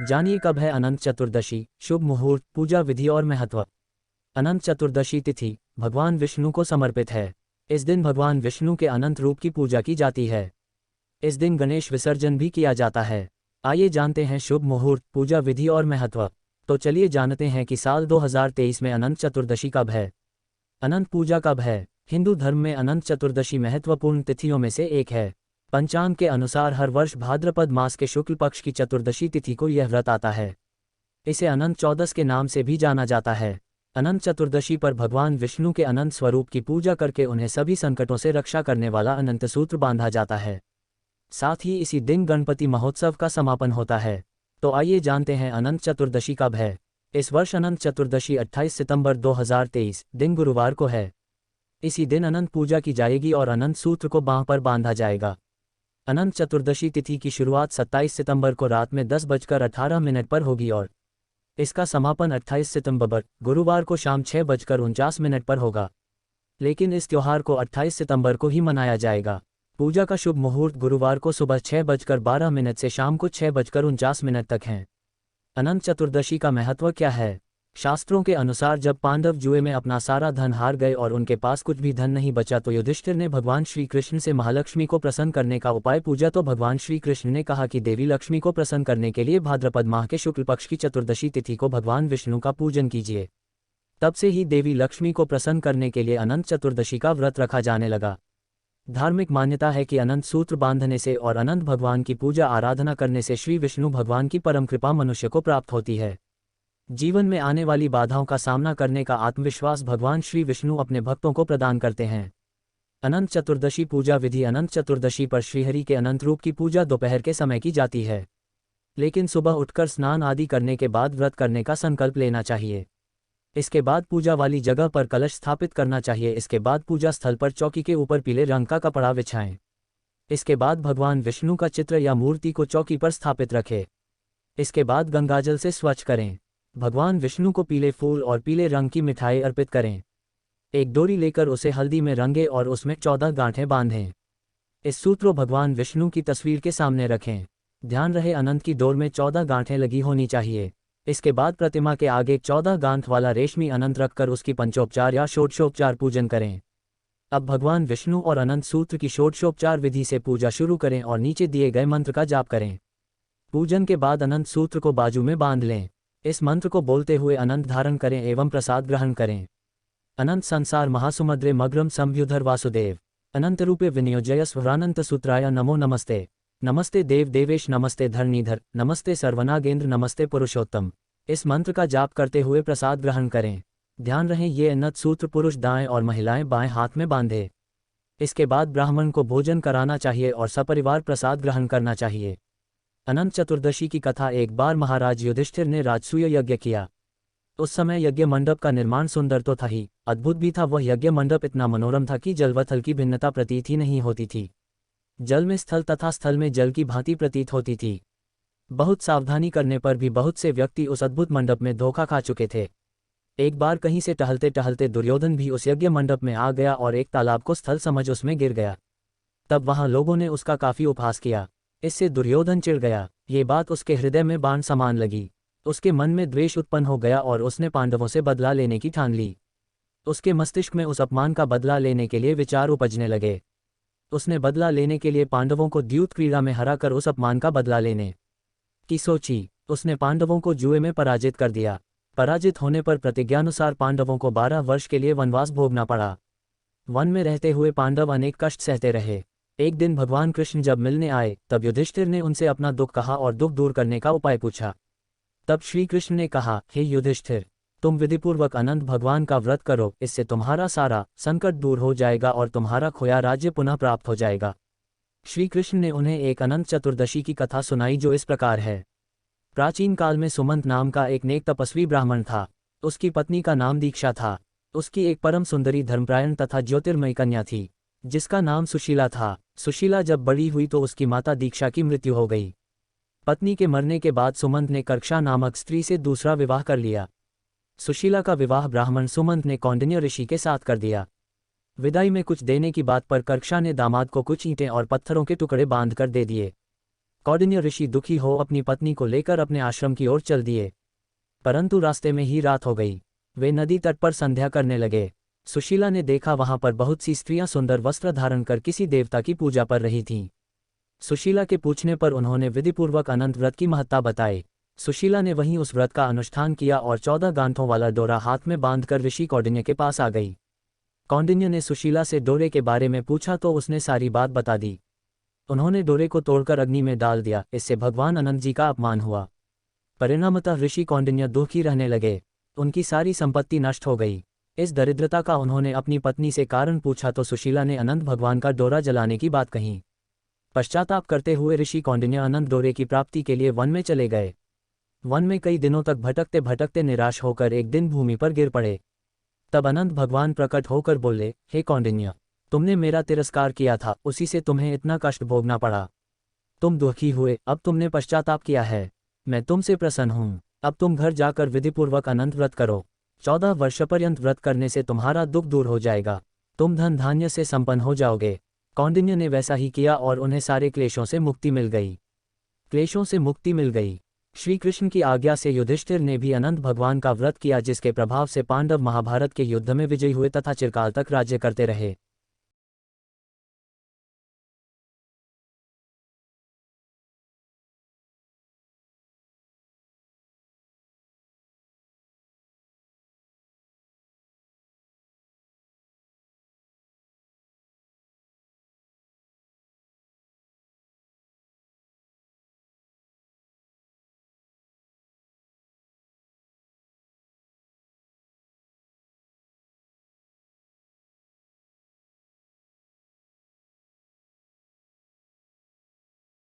जानिए कब है अनंत चतुर्दशी, शुभ मुहूर्त, पूजा विधि और महत्व। अनंत चतुर्दशी तिथि भगवान विष्णु को समर्पित है। इस दिन भगवान विष्णु के अनंत रूप की पूजा की जाती है। इस दिन गणेश विसर्जन भी किया जाता है। आइए जानते हैं शुभ मुहूर्त, पूजा विधि और महत्व। तो चलिए जानते हैं कि साल 2023 में अनंत चतुर्दशी कब है। अनंत पूजा कब है। हिंदू धर्म में अनंत चतुर्दशी महत्वपूर्ण तिथियों में से एक है। पंचांग के अनुसार हर वर्ष भाद्रपद मास के शुक्ल पक्ष की चतुर्दशी तिथि को यह व्रत आता है। इसे अनंत चौदस के नाम से भी जाना जाता है। अनंत चतुर्दशी पर भगवान विष्णु के अनंत स्वरूप की पूजा करके उन्हें सभी संकटों से रक्षा करने वाला अनंत सूत्र बांधा जाता है। साथ ही इसी दिन गणपति महोत्सव का समापन होता है। तो आइए जानते हैं अनंत चतुर्दशी कब है। इस वर्ष अनंत चतुर्दशी 28 सितंबर 2023 दिन गुरुवार को है। इसी दिन अनंत पूजा की जाएगी और अनंत सूत्र को बांह पर बांधा जाएगा। अनंत चतुर्दशी तिथि की शुरुआत 27 सितंबर को रात में 10:18 पर होगी और इसका समापन 28 सितंबर गुरुवार को शाम 6:49 पर होगा। लेकिन इस त्योहार को 28 सितंबर को ही मनाया जाएगा। पूजा का शुभ मुहूर्त गुरुवार को सुबह 6:12 से शाम को 6:49 तक हैं। अनंत चतुर्दशी का महत्व क्या है। शास्त्रों के अनुसार जब पांडव जुए में अपना सारा धन हार गए और उनके पास कुछ भी धन नहीं बचा तो युधिष्ठिर ने भगवान श्री कृष्ण से महालक्ष्मी को प्रसन्न करने का उपाय पूछा। तो भगवान श्री कृष्ण ने कहा कि देवी लक्ष्मी को प्रसन्न करने के लिए भाद्रपद माह के शुक्ल पक्ष की चतुर्दशी तिथि को भगवान विष्णु का पूजन कीजिए। तब से ही देवी लक्ष्मी को प्रसन्न करने के लिए अनंत चतुर्दशी का व्रत रखा जाने लगा। धार्मिक मान्यता है कि अनंत सूत्र बांधने से और अनंत भगवान की पूजा आराधना करने से श्री विष्णु भगवान की परम कृपा मनुष्य को प्राप्त होती है। जीवन में आने वाली बाधाओं का सामना करने का आत्मविश्वास भगवान श्री विष्णु अपने भक्तों को प्रदान करते हैं। अनंत चतुर्दशी पूजा विधि। अनंत चतुर्दशी पर श्रीहरि के अनंत रूप की पूजा दोपहर के समय की जाती है। लेकिन सुबह उठकर स्नान आदि करने के बाद व्रत करने का संकल्प लेना चाहिए। इसके बाद पूजा वाली जगह पर कलश स्थापित करना चाहिए। इसके बाद पूजा स्थल पर चौकी के ऊपर पीले रंग का कपड़ा बिछाएं। इसके बाद भगवान विष्णु का चित्र या मूर्ति को चौकी पर स्थापित रखें। इसके बाद गंगाजल से स्वच्छ करें। भगवान विष्णु को पीले फूल और पीले रंग की मिठाई अर्पित करें। एक डोरी लेकर उसे हल्दी में रंगें और उसमें 14 गांठें बांधें। इस सूत्र भगवान विष्णु की तस्वीर के सामने रखें। ध्यान रहे अनंत की डोर में 14 गांठें लगी होनी चाहिए। इसके बाद प्रतिमा के आगे 14 गांठ वाला रेशमी अनंत रखकर उसकी पंचोपचार या षोडशोपचार पूजन करें। अब भगवान विष्णु और अनंत सूत्र की षोडशोपचार विधि से पूजा शुरू करें और नीचे दिए गए मंत्र का जाप करें। पूजन के बाद अनंत सूत्र को बाजू में बांध लें। इस मंत्र को बोलते हुए अनंत धारण करें एवं प्रसाद ग्रहण करें। अनंत संसार महासुमद्रे मग्रम संभ्युधर वासुदेव अनंत रूपे विनियोजय स्वरानंत सूत्राय नमो नमस्ते। नमस्ते देव देवेश, नमस्ते धरणीधर, नमस्ते सर्वनागेंद्र, नमस्ते पुरुषोत्तम। इस मंत्र का जाप करते हुए प्रसाद ग्रहण करें। ध्यान रहे ये अनंत सूत्र पुरुष दाएं और महिलाएं बाएं हाथ में बांधे। इसके बाद ब्राह्मण को भोजन कराना चाहिए और सपरिवार प्रसाद ग्रहण करना चाहिए। अनंत चतुर्दशी की कथा। एक बार महाराज युधिष्ठिर ने राजसूय यज्ञ किया। उस समय यज्ञ मंडप का निर्माण सुंदर तो था ही, अद्भुत भी था। वह यज्ञ मंडप इतना मनोरम था कि जल व थल की भिन्नता प्रतीत ही नहीं होती थी। जल में स्थल तथा स्थल में जल की भांति प्रतीत होती थी। बहुत सावधानी करने पर भी बहुत से व्यक्ति उस अद्भुत मंडप में धोखा खा चुके थे। एक बार कहीं से टहलते टहलते दुर्योधन भी उस यज्ञ मंडप में आ गया और एक तालाब को स्थल समझ उसमें गिर गया। तब वहां लोगों ने उसका काफी उपहास किया। इससे दुर्योधन चिढ़ गया। ये बात उसके हृदय में बाण समान लगी। उसके मन में द्वेष उत्पन्न हो गया और उसने पांडवों से बदला लेने की ठान ली। उसके मस्तिष्क में उस अपमान का बदला लेने के लिए विचार उपजने लगे। उसने बदला लेने के लिए पांडवों को द्यूत क्रीड़ा में हराकर उस अपमान का बदला लेने की सोची। उसने पांडवों को जुए में पराजित कर दिया। पराजित होने पर प्रतिज्ञानुसार पांडवों को 12 वर्ष के लिए वनवास भोगना पड़ा। वन में रहते हुए पांडव अनेक कष्ट सहते रहे। एक दिन भगवान कृष्ण जब मिलने आए तब युधिष्ठिर ने उनसे अपना दुख कहा और दुख दूर करने का उपाय पूछा। तब श्री कृष्ण ने कहा, हे युधिष्ठिर, तुम विधिपूर्वक अनंत भगवान का व्रत करो। इससे तुम्हारा सारा संकट दूर हो जाएगा और तुम्हारा खोया राज्य पुनः प्राप्त हो जाएगा। श्री कृष्ण ने उन्हें एक अनंत चतुर्दशी की कथा सुनाई जो इस प्रकार है। प्राचीन काल में सुमंत नाम का एक नेक तपस्वी ब्राह्मण था। उसकी पत्नी का नाम दीक्षा था। उसकी एक परम सुंदरी धर्मप्रायण तथा ज्योतिर्मयी कन्या थी जिसका नाम सुशीला था। सुशीला जब बड़ी हुई तो उसकी माता दीक्षा की मृत्यु हो गई। पत्नी के मरने के बाद सुमंत ने कर्क्षा नामक स्त्री से दूसरा विवाह कर लिया। सुशीला का विवाह ब्राह्मण सुमंत ने कौंडिन्य ऋषि के साथ कर दिया। विदाई में कुछ देने की बात पर कर्क्षा ने दामाद को कुछ ईंटें और पत्थरों के टुकड़े बांधकर दे दिए। कौंडिन्य ऋषि दुखी हो अपनी पत्नी को लेकर अपने आश्रम की ओर चल दिए, परंतु रास्ते में ही रात हो गई। वे नदी तट पर संध्या करने लगे। सुशीला ने देखा वहां पर बहुत सी स्त्रियां सुंदर वस्त्र धारण कर किसी देवता की पूजा कर रही थीं। सुशीला के पूछने पर उन्होंने विधिपूर्वक अनंत व्रत की महत्ता बताई। सुशीला ने वहीं उस व्रत का अनुष्ठान किया और 14 गांठों वाला डोरा हाथ में बांधकर ऋषि कौंडिन्य के पास आ गई। कौंडिन्य ने सुशीला से डोरे के बारे में पूछा तो उसने सारी बात बता दी। उन्होंने डोरे को तोड़कर अग्नि में डाल दिया। इससे भगवान अनंत जी का अपमान हुआ। परिणामतः ऋषि कौंडिन्य दुखी रहने लगे। उनकी सारी संपत्ति नष्ट हो गई। इस दरिद्रता का उन्होंने अपनी पत्नी से कारण पूछा तो सुशीला ने अनंत भगवान का डोरा जलाने की बात कही। पश्चाताप करते हुए ऋषि कौंडिन्य अनंत डोरे की प्राप्ति के लिए वन में चले गए। वन में कई दिनों तक भटकते भटकते निराश होकर एक दिन भूमि पर गिर पड़े। तब अनंत भगवान प्रकट होकर बोले, हे कौंडिन्य, तुमने मेरा तिरस्कार किया था, उसी से तुम्हें इतना कष्ट भोगना पड़ा। तुम दुखी हुए, अब तुमने पश्चाताप किया है। मैं तुमसे प्रसन्न हूँ। अब तुम घर जाकर विधिपूर्वक अनंत व्रत करो। 14 वर्ष पर्यंत व्रत करने से तुम्हारा दुख दूर हो जाएगा। तुम धन धान्य से संपन्न हो जाओगे। कौंडिन्य ने वैसा ही किया और उन्हें सारे क्लेशों से मुक्ति मिल गई। क्लेशों से मुक्ति मिल गई। श्री कृष्ण की आज्ञा से युधिष्ठिर ने भी अनंत भगवान का व्रत किया, जिसके प्रभाव से पांडव महाभारत के युद्ध में विजयी हुए तथा चिरकाल तक राज्य करते रहे।